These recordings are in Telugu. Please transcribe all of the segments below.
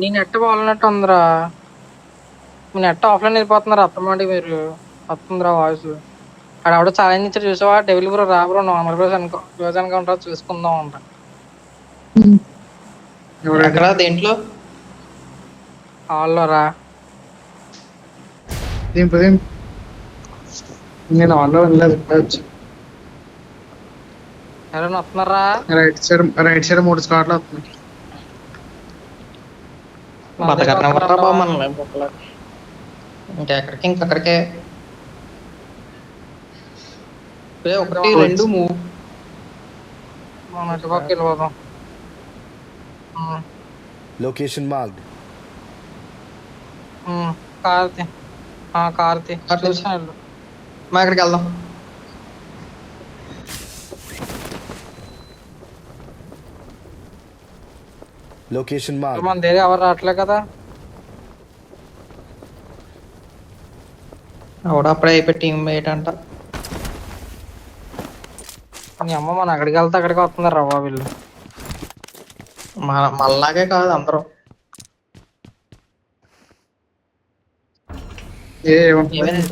నీ నెట్ బాగాలన్నట్టు ఉందిరా. మీ నెట్ ఆఫ్లైన్ వెళ్ళిపోతున్నారు అత్తమాటి మీరు. వస్తుందిరా వాయిస్. అక్కడ ఎవడో ఛాలెంజ్ ఇచ్చారు చూసావా, డెవిల్ బ్రో రా బ్రో నువ్వు 100% క్లోజ్ అనుకుంటా చూసుకుందాం అంట. ఎక్కడ దేంట్లో హాల్లో రా. నేను ఆన్లో వెళ్ళలేదు. ఎవరైనా వస్తున్నారా? రైట్ సైడ్ 3 స్లాట్లు వస్తున్నాయి. మనల్ని ఇంకెక్కడికి ఇంకక్కడికే 1 2 3 మనం ఇటుపక్క వెళ్ళిపోదాం. Location marked. కార్తీ కార్తీ కార్తీ. చూసిన వెళ్ళు. మా ఇక్కడికి వెళ్దాం. Location marked. మన దగ్గర ఎవరు రావట్లే కదా. ఆవిడ అప్పుడే అయిపోయి టీం ఏంటంట. నీ అమ్మ మన అక్కడికి వెళ్తే అక్కడికి వస్తున్నారు రవ్వ వీళ్ళు. మళ్ళాగే కాదు అందరూ. ఏమైంది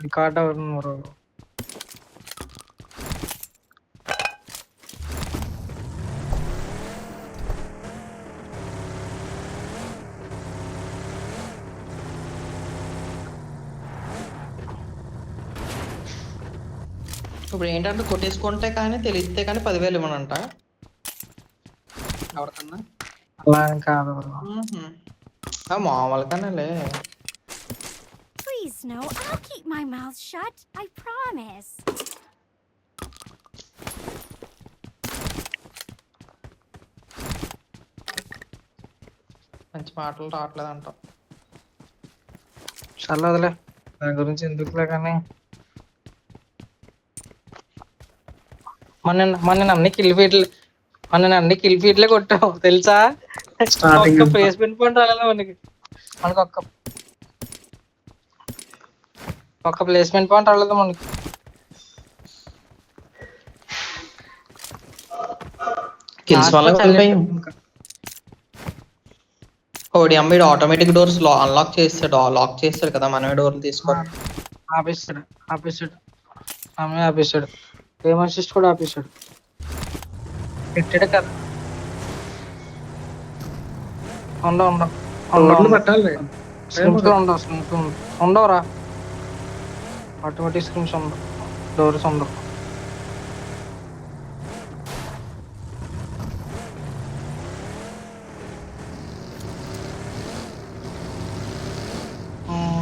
రికార్డ్ అవుతున్నారు. ఇప్పుడు ఏంటంటే కొట్టేసుకుంటే కానీ తెలిస్తే కానీ 10,000 ఇవ్వనంట ఎవరికన్నా. అలా అని కాదు మామూలుగానే. Please no, I'll keep my mouth shut. I promise. మంచి మాటలు రావట్లేదంట. చాలా వదిలే దాని గురించి ఎందుకులే. కానీ మన అన్ని కిల్ ఫీట్లే కొట్టావు తెలుసా. ఒక్క ప్లేస్మెంట్ పాయింట్ రాలేదు మనకి ఒక్క ప్లేస్మెంట్ పాయింట్ రాలేదు మనకి. కిల్స్ వల్ల ఓడి అమ్మాయి ఆటోమేటిక్ డోర్స్ అన్లాక్ చేస్తాడు, లాక్ చేస్తాడు కదా, మనమే డోర్లు తీసుకోవాలి. ఆపేస్తాడు గేమ్ అసిస్ట్ కూడా ఆపేస్తాడు. పెట్టాడు కదా. ఉండవురా ఆటోమేటిక్ స్క్రీన్స్ ఉండవు, డోర్స్ ఉండవు.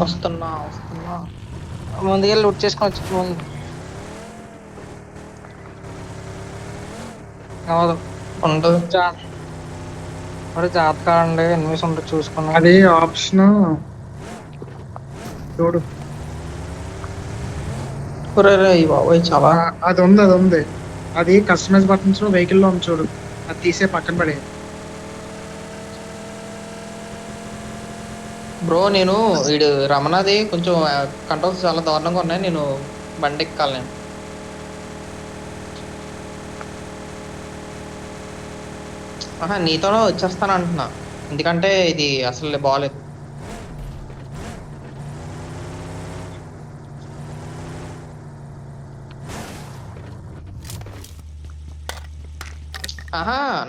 వస్తున్నా ముందుకెళ్ళి లూట్ చేసుకొని వచ్చి ముందు కాదు ఉండదు. జాతక అండి ఎనిమిస్ ఉంటుంది చూసుకున్నా. అది ఆప్షన్ చూడు. బాబోయ్ చాలా అది ఉంది. అది కస్టమైజ్ బటన్స్ లో వెహికల్ లో ఉంది చూడు, అది తీసే పక్కన పడే. బ్రో నేను వీడు రమణది కొంచెం కంట్రోల్స్ చాలా దారుణంగా ఉన్నాయి. నేను బండి ఎక్కాలి. నేను నీతోనే వచ్చేస్తాను అంటున్నా, ఎందుకంటే ఇది అసలు బాగాలేదు.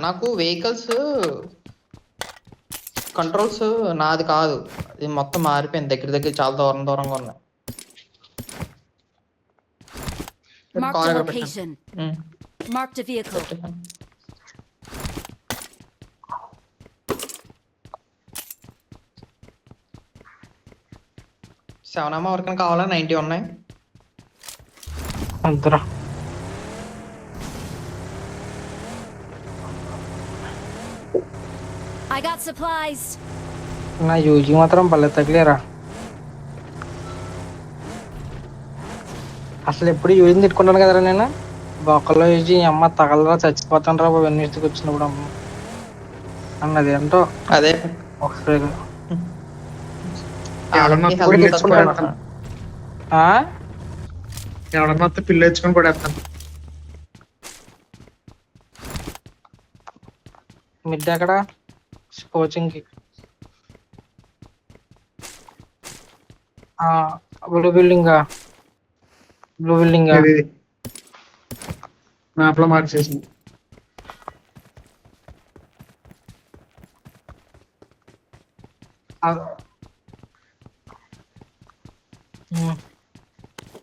నాకు వెహికల్స్ కంట్రోల్స్ నాది కాదు, ఇది మొత్తం మారిపోయింది. దగ్గర చాలా దూరంగా ఉన్నాయి. Marked a location. Marked a vehicle. Seven ఎవరికైనా కావాలా? 90 ఉన్నాయి. అంతరా I got supplies. నా యూజీ మాత్రం భలే తగిలేరా. అసలు ఎప్పుడు యూజీని తిట్టుకుంటాను కదరా నేను. బొక్కలో యూజీ అమ్మ తగలరా చచ్చిపోతాను రా బాబు ఎన్నిటికి వచ్చినప్పుడు అమ్మ అన్నది ఏంటో. అదే ఒకసారి ఎవడన్నా పిల్లి తెచ్చుకొని పడేస్తాను. మిడ్ ఎక్కడ కోచింగ్ కి బ్లూ బిల్డింగ్ బ్లూ బిల్డింగ్ ఇది మ్యాప్ లో మార్క్ చేసింది.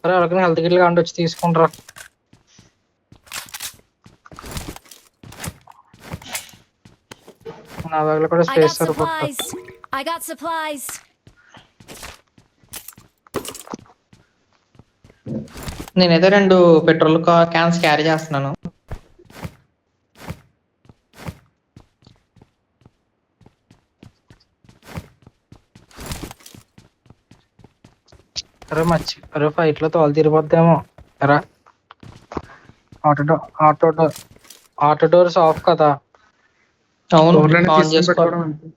సరే ఎవరికైనా హెల్త్ కిట్లు కాండి వచ్చి తీసుకుంటారా. నా దగ్గర కూడా I got స్పేస్ సరిపోతుంది. supplies. I got supplies. నేనైతే 2 పెట్రోల్ క్యాన్స్ క్యారీ చేస్తున్నాను. అరే ఫైట్ లో తోలు తీరిపోద్దేమో. ఎరా ఆటో డోర్స్ ఆఫ్ కదా. అవును, డోర్లని ఆన్ తీసుకుని చేసుకోవాలి. పెట్టుకోవడం అంతే.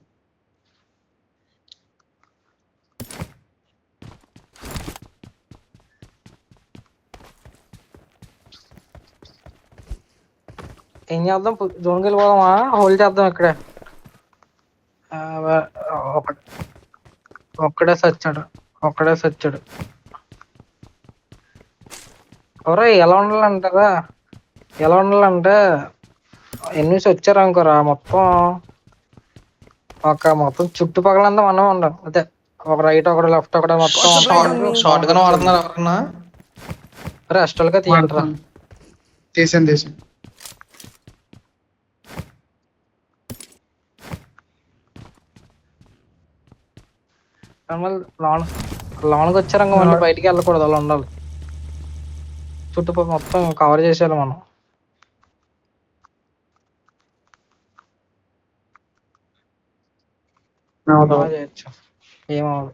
ఏం చేద్దాం జోన్కి వెళ్ళిపోదామా హోల్డ్ చేద్దాం ఇక్కడే. ఆ, ఒక- ఒక్కడే సచ్చాడు. ఎవరో ఎలా ఉండాలంటే ఎన్నిసి వచ్చారు అనుకోరా మొత్తం చుట్టుపక్కలంతా మనం ఉండం అదే. ఒక రైట్ ఒకటి లెఫ్ట్ ఒకటి మొత్తం షార్ట్ గన్ వాడుతున్నారు ఎవరన్నా? రెస్టాల్ గా తీయండిరా. వాడుతున్నాను. తీసాను. మళ్ళీ లోనకి వచ్చారంగా మళ్ళీ బయటికి వెళ్ళకూడదు, అలా ఉండాలి. చుట్టుపక్కల మొత్తం కవర్ చేసేయాలి మనం. బాగా చేయొచ్చు, ఏమవ్వదు.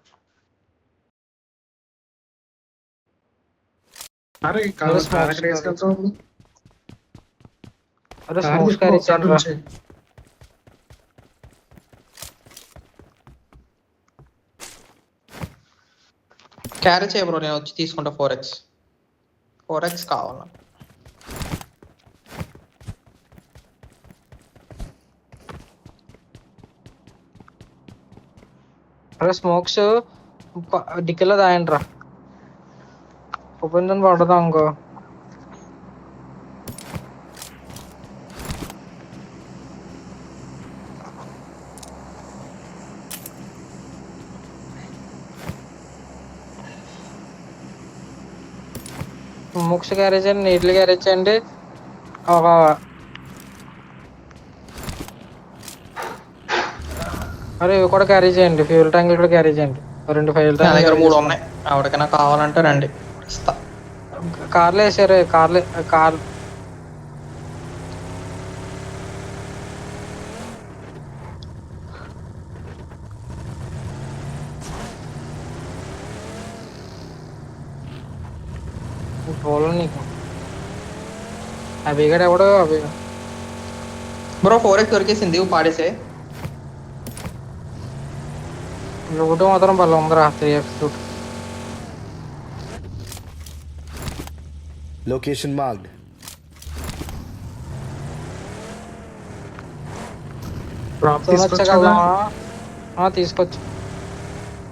అరే అరే స్మోక్స్ క్యారీ చేయండి రా. క్యారీ చేయ బ్రో, నేను వచ్చి తీసుకుంటా. 4x కావాలా? అరే స్మోక్స్ డిక్కీలో తాయండి రా. ఓపెన్ పడదాం ఇంకో. స్మోక్స్ క్యారీ చేయండి, నీట్లు క్యారీ చేయండి. ఒక అరే ఇవి కూడా క్యారీ చేయండి, ఫ్యూల్ ట్యాంకులు కూడా క్యారీ చేయండి. 2 ఫ్యూల్ నా దగ్గర 3 ట్యాంకులు ఉన్నాయి. ఎవరికైనా కావాలంటే రండి, ఇస్తా. కార్లో వేసారు. కార్ పోవాలి నీకు. అభిగాడు ఎవడో బ్రో 4x దొరికేసింది, పాడేసే. ఒకటి మాత్రం పర్లేదు ఉందరా 3x suit. Location marked. Drop తీసుకొచ్చా తీసుకోవచ్చు.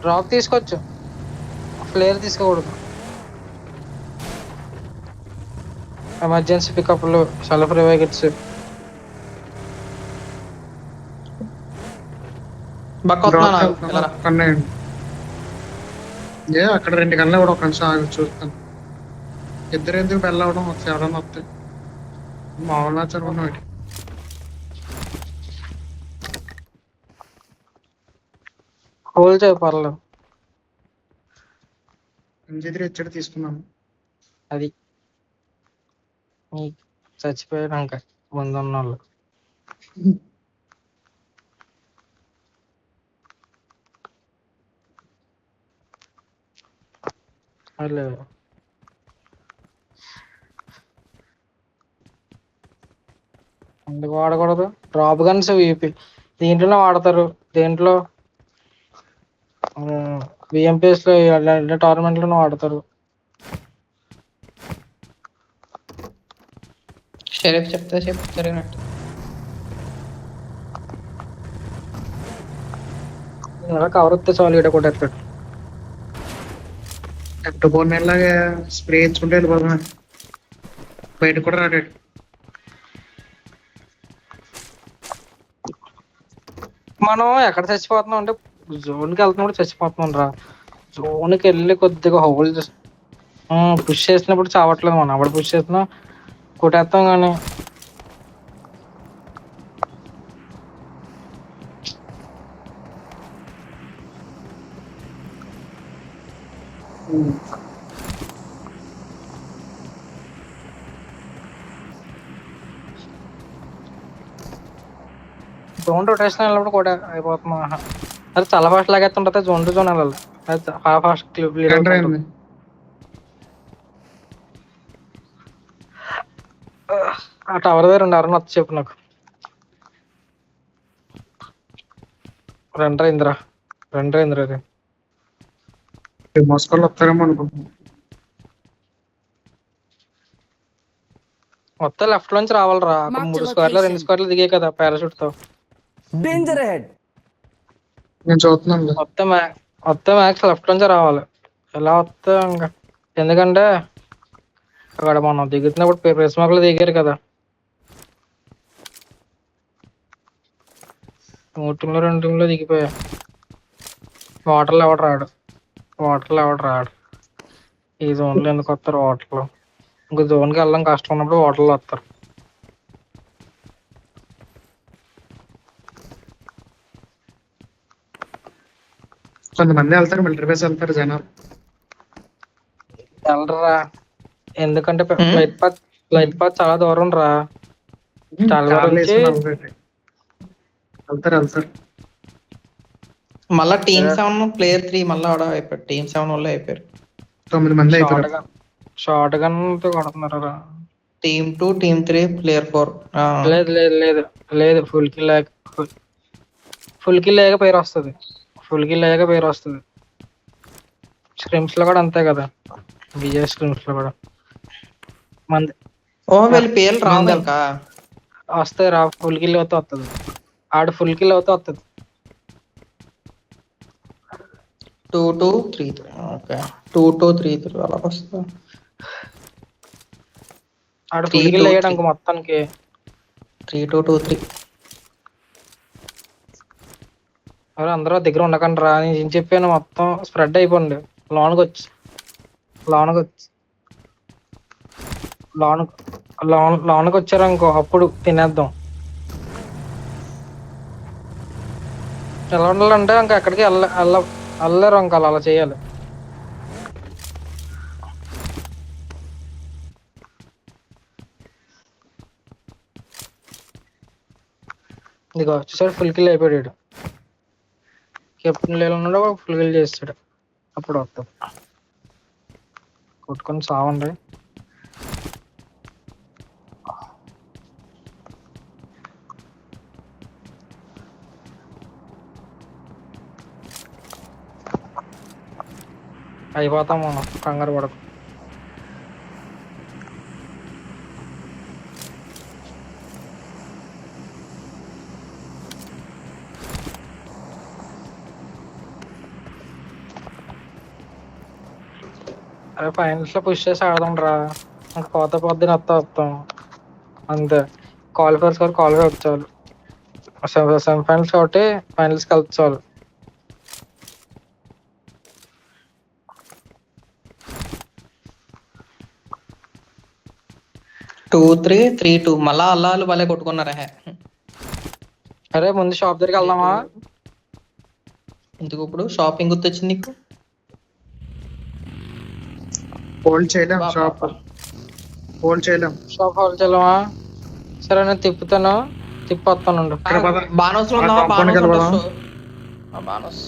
డ్రాప్ తీసుకోవచ్చు, ఫ్లేర్ తీసుకోకూడదు. ఎమర్జెన్సీ పికప్లు, సెల్ఫ్ రివైకిట్స్. కన్నేయండి. అక్కడ 2 గన్లు కూడా ఒక నిమిషం ఆగి చూస్తాను. ఎందుకు వెళ్ళవడం ఒకసారి ఎవరన్నా వస్తాయి. మామూలు చదువుకున్న వాటి హోల్డ్ చేయ పర్లేదు. ఇంజిద్రి ఇచ్చడి తీసుకున్నాను. అది నీకు చచ్చిపోయాక ముందున్న వాళ్ళు. ఎందుకు వాడకూడదు? డ్రాప్ గన్స్ దీంట్లోనే వాడతారు. దేంట్లో విఎంపిఎస్ లో టోర్నమెంట్ లోనే వాడతారు. షరీఫ్ చెప్తే జరిగినట్టు. ఇలా కవర్ వస్తే చాలు ఈడ కొట్టేస్తాడు. ఎట్టు పోనేలాగా స్ప్రే ఇచ్చుకుంటే వెళ్ళిపోతున్నాడు. బయట కూడా రాడాడు. మనం ఎక్కడ చచ్చిపోతున్నాం అంటే జోన్కి వెళ్తున్నప్పుడు చచ్చిపోతున్నాం రా. జోన్కి వెళ్ళి కొద్దిగా హోల్ పుష్ చేసినప్పుడు చావట్లేదు. మనం అప్పుడు పుష్ చేసినా కొట్టేస్తాం కానీ జోన్ రొటేషన్ వెళ్ళినప్పుడు కూడా అయిపోతున్నాం. అది చాలా ఫాస్ట్ లాగేస్తుంటే జోన్ టు జోన్ వెళ్ళాలి. అది చాలా ఫాస్ట్ క్లియర్ ఎంటర్ అయింది. ఆ టవర్ దగ్గర ఎవరన్నా వచ్చి చెప్పు నాకు. రెండర్ అయిందిరా అది. మోసుకోళ్ళు వస్తారేమో అనుకుంటున్నాను. మొత్తం లెఫ్ట్ లోంచి రావాలిరా. అక్కడ 3 స్క్వేర్లు 2 స్క్వేర్లు దిగాయి కదా పారాషూట్ తో. Danger ahead. నేను చూస్తున్నాను. మొత్తం మ్యాక్స్ లెఫ్ట్ లోంచి రావాలి. ఎలా వస్తా ఇంకా, ఎందుకంటే అక్కడ మనం దిగుతున్నప్పుడు ప్రెస్ మార్కులు దిగారు కదా. 3 టీంలో 2 టీంలో దిగిపోయా. వాటర్లో ఎవడు రాడు. ఈ జోన్లో ఎందుకు వస్తారు వాటర్లో? ఇంకో జోన్కి వెళ్ళడం కష్టం ఉన్నప్పుడు వాటర్లో వస్తారు. కొంతమంది వెళ్తారు, మిలిటరీ బేస్ వెళ్తారు జనాలు. వెళ్ళరా, ఎందుకంటే ఫ్లైట్ పాత్ చాలా దూరం రా. చాలా దూరం కార్లు నుంచి వేసుకుని వెళ్తారు. మళ్ళా టీమ్ 7 ప్లేయర్ 3 మళ్ళీ ఆడ అయిపోయారు. టీమ్ 7 వాళ్ళు అయిపోయారు. 9 మంది అయిపోయారు. షార్ట్ గన్ తో కొడుతున్నారు రా. Team 2 team 3 player 4. లేదు ఫుల్ కిల్ లేక పేరు వస్తుంది. స్క్రిమ్స్ లో కూడా అంతే కదా. విజయ్ స్క్రిమ్స్ లో కూడా మంది వీళ్ళ పేర్లు రావు కనుక వస్తాయి రా. ఫుల్ కిల్ అవుతే వస్తుంది. ఆడు ఫుల్ కిల్ అవుతే వస్తుంది. 2-2-3-3. ఓకే 2-2-3-3 అలా వస్తుంది. ఆడు ఫుల్ కిల్ అయ్యాడు మొత్తానికి. 3-2-2-3. అందరూ దగ్గర ఉండకండి రా. నేను చెప్పాను మొత్తం స్ప్రెడ్ అయిపోండి. లోనకి వచ్చి వచ్చారనుకో అప్పుడు తినేద్దాం. ఎలా ఉండాలంటే ఇంకా ఎక్కడికి వెళ్ళలేరు. ఇంకా అలా చేయాలి. ఇదిగో వచ్చేసాడు. ఫుల్ కిల్ అయిపోయాడు. కెప్టెన్ లేలు ఉన్నాడు, ఫుల్ కిల్ చేస్తాడు. అప్పుడు వస్తాం. కొట్టుకొని సావండి. అయిపోతాం మనం, కంగారు పడకు. అరే ఫైనల్స్ లో పుష్ చేసి ఆడదాం రా. ఇంకా పొద్దున వస్తాం అంతే. క్వాలిఫైర్స్ వరకు క్వాలిఫై వచ్చారు. సెమీఫైనల్స్ కాబట్టి ఫైనల్స్కి వెళ్తారు. 2-3-3-2 మళ్ళా అల్లాలు భలే కొట్టుకున్నారా. అరే ముందు షాప్ దగ్గరికి వెళ్దామా? ఎందుకు ఇప్పుడు షాపింగ్ గుర్తొచ్చింది నీకు? హోల్డ్ చేయలేం. షాప్ హోల్డ్ చేయలేం. సరే నేను తిప్పొస్తాను. బానోస్ లో ఉన్నావా? బానోస్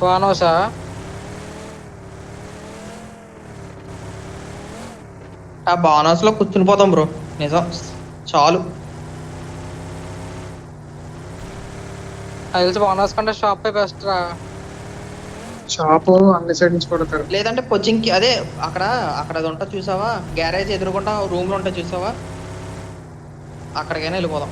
బానోసా? ఆ బానోస్ లో కూర్చుని పోతాం బ్రో. నిజం చాలు. తెలిసి బోనస్ కంటే షాప్ బెస్ట్ రా. షాప్ అన్ని సైడ్ నుంచి కొడతారు. లేదంటే కోచింగ్ కి అదే అక్కడ అది ఉంటా చూసావా? గ్యారేజ్ ఎదురుకుంటా రూమ్ లో ఉంటా చూసావా? అక్కడికైనా వెళ్ళిపోదాం.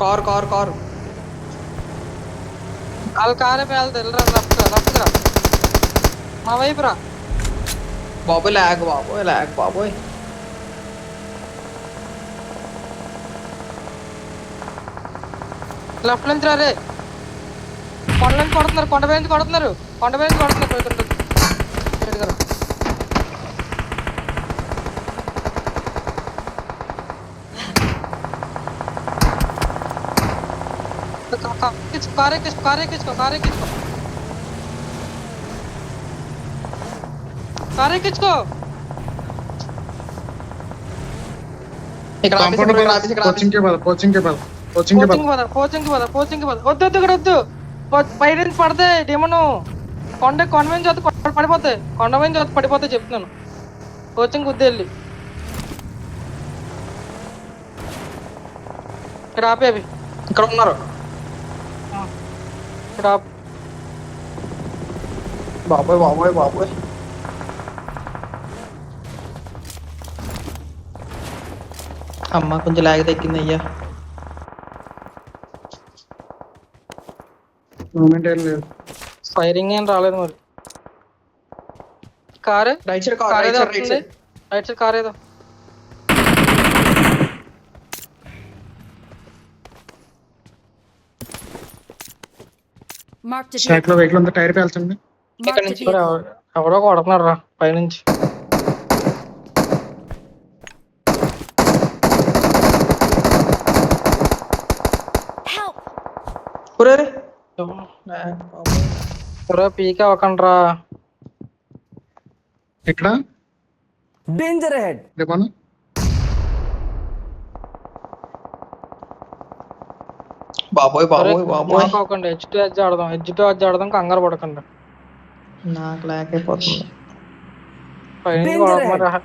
కార్ కార్ కార్ వాళ్ళ కారే పేలుతుంది. వెళ్ళరా లెఫ్ట్ రా మా వైపు రా. బాబోయ్ ల్యాగ్ బాబోయ్ ల్యాగ్ బాబోయ్. లెఫ్ట్ నుంచి రా రే. కొండ నుంచి కొడుతున్నారు. కొండ మీద నుంచి కొడుతున్నారు. పోతుంటుంది. ఇటుగా రా. కార్ ఎక్కించుకో. ఇక్కడ ఆఫీస్ ఇక్కడ ఆఫీస్ ఇక్కడ ఆఫీస్. కోచింగ్ కి పద. వద్దు ఇక్కడ వద్దు. పై నుంచి పడితే డేమను కొండ మీద చదువు పడిపోతాయి. కొండ మీద చదువు పడిపోతాయి చెప్తున్నాను. కోచింగ్ వద్దు వెళ్ళి ఇక్కడ ఆపేవి. ఇక్కడ ఉన్నారు. ఇక్కడ ఆపు. బాబోయ్ బాబోయ్ బాబోయ్. అమ్మ కొంచెం లాగ్ తగ్గింది అయ్యా. మూమెంట్ ఏం లేదు. ఫైరింగ్ ఏం రాలేదు మరి. Car right side car car right ఏదో సైడ్ రైట్ వస్తుంది. సైడ్. రైట్ సైడ్ కార్ ఏదో. Marked a స్టాక్ లో vehicle. వెహికల్ ఉంది. టైర్ పేల్చండి. Marked a నుంచి vehicle. ఎవడో కొడుతున్నాడు రా పైనుంచి. Help! ఒరే రే. పీకే అవ్వకండి రా. ఇక్కడ Danger ahead. రేపను బాబోయ్ బాబోయ్ బాబోయ్. అవ్వకండి. H2 ఆడదాం. కంగారు పడకండి. నాకు లాగ్ అయిపోతుంది. పైనుంచి Danger కొడుతున్నారు రా.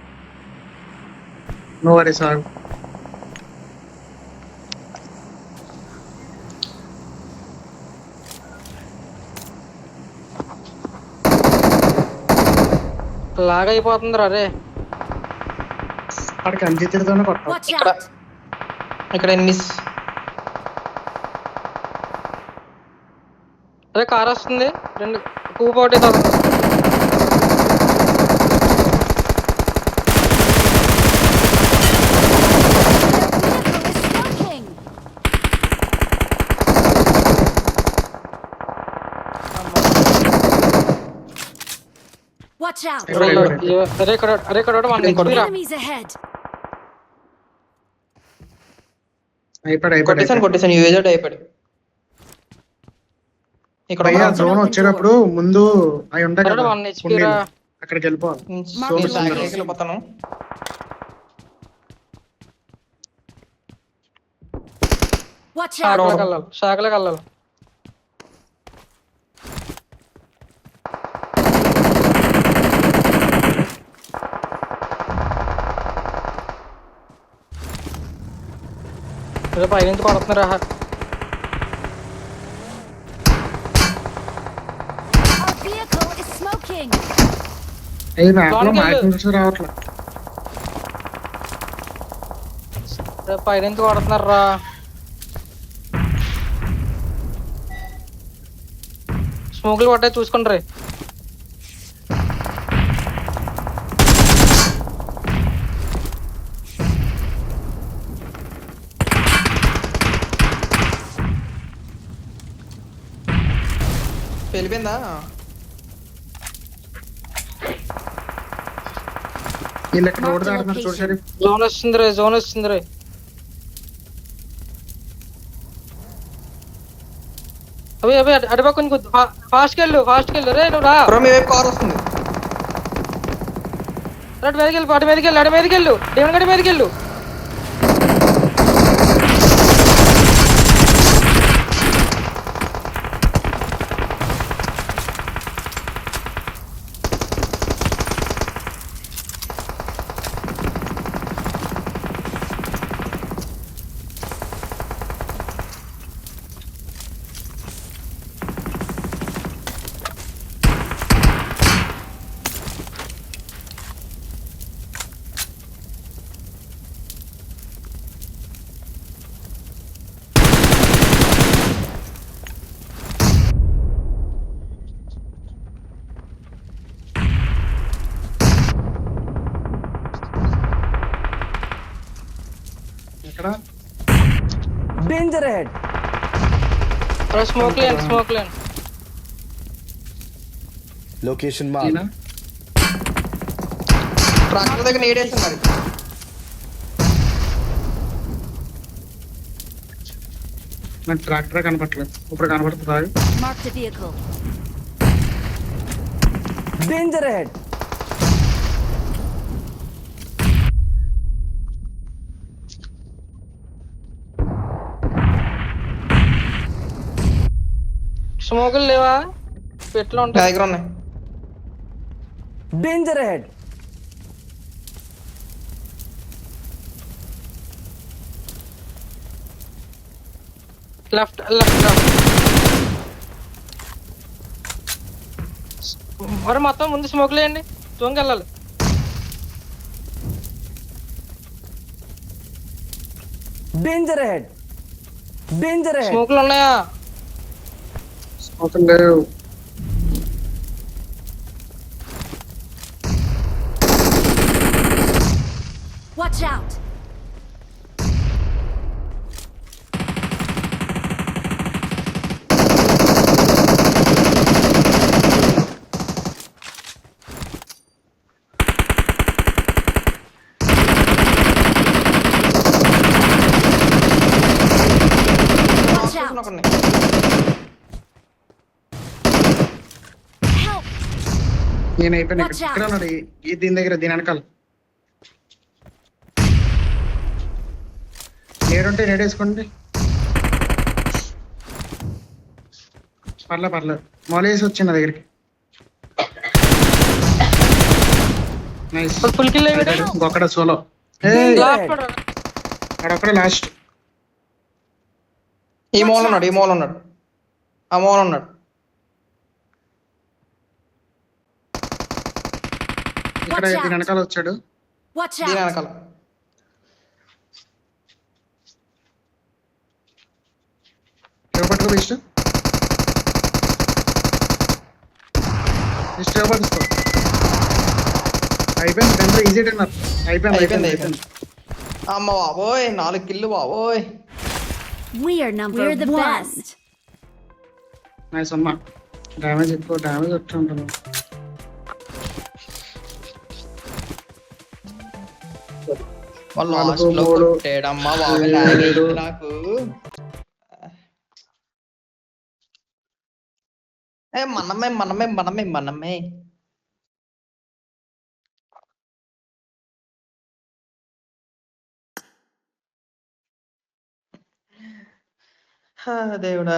నో వరీస్ ఆగు. లాగ్ అయిపోతుంది రా రే. అక్కడికి అంజితోనే కొట్టాలి. Watch ఇక్కడ out! ఇక్కడ ఎన్నిస్. అదే కార్ వస్తుంది. రెండు కూపోటీ తగ్గుతుంది. Watch out! అరే ఇక్కడ 1 HP రా. Enemies ahead! అయిపోయాడు. కొట్టేసాను యూజర్ అయిపోయాడు. ఇక్కడ భయ్యా ఉన్నాడు. జోన్ వచ్చేటప్పుడు ముందు అవి ఉంటాయి కదా 1 HP కుండీలు. రా. అక్కడికి వెళ్ళిపోవాలి. నేను లాగ్ అయిపోతాను. Watch out! శాఖలోకి వెళ్ళాలి. ఏదో పైనుంచి కొడుతున్నారా. Our vehicle is smoking! అయ్యి మ్యాప్ లో లోనికి వెళ్ళు. మ్యాప్ రావట్లేదు. పైనుంచి కొడుతున్నారా. స్మోకులు పట్టాయి చూసుకోండి రే. వెళ్ళిపోయిందా. వీళ్ళు ఇక్కడ రోడ్ దాడుతున్నారు చూడు షరీఫ్. జోన్ వస్తుంది రే. అవి అటుపక్క కొంచెం ఫాస్ట్ వెళ్ళు రే. నువ్వు రా. బ్రో మీ వైపు కార్ వస్తుంది. అటు మీదకి వెళ్ళు. దేవుని గడి మీదకి వెళ్ళు. Danger ahead. అరే స్మోక్ లేండి, స్మోక్ లేండి. Location marked. ఈయన ట్రాక్టర్ దగ్గర నేడేసాను మరి. నాకు ట్రాక్టర్ కనపట్లేదు. ఇప్పుడు కనపడుతుందా? Marked a vehicle. Danger ahead. స్మోకులు లేవా? పెట్లో నా ఉంటాయి. దగ్గర ఉన్నాయి. Danger ahead. Left left left. మరి మొత్తం ముందు స్మోక్ లేయండి, తోంకెళ్ళాలి. Danger ahead. Danger ahead. స్మోకులు ఉన్నాయా? స్మోకులు లేవు. Watch out. Watch out. ఒకడిని. Help. నేను అయిపోయినా Watch out. ఇక్కడ ఉన్నాడు. దీని దగ్గర, దీని వెనకాల నేడుంటే నేడేసుకోండి. పర్లేదు మొలేసి వచ్చింది నా దగ్గరికి. నైస్. ఫుల్ కిల్ అయ్యాడు. ఇంకొకడ సోలో. లాస్ట్ పడరా. అక్కడే లాస్ట్. ఈ మూల ఉన్నాడు, ఈ మూల ఉన్నాడు, ఆ మూల ఉన్నాడు. ఇక్కడ దీని వెనకాల వచ్చాడు. Watch దీని out. వెనకాల. పట్టుకో ఇష్టం ఇష్టం పట్టుకో. అయిపోయింది టెంపర్ ఈజీ టెన్నర్. అయిపోయింది. అమ్మ బాబోయ్, 4 కిల్లు బాబోయ్. We are number We're the one. best. Nice అమ్మా. డ్యామేజ్ ఎక్కువ డ్యామేజ్ వచ్చి ఉంటుంది. వాళ్ళు నాలుగు, లాస్ట్ లో మూడు, కొట్టాడమ్మా బాబోయ్, ఏడు. lag అయింది నాకు. మనమే. దేవుడా.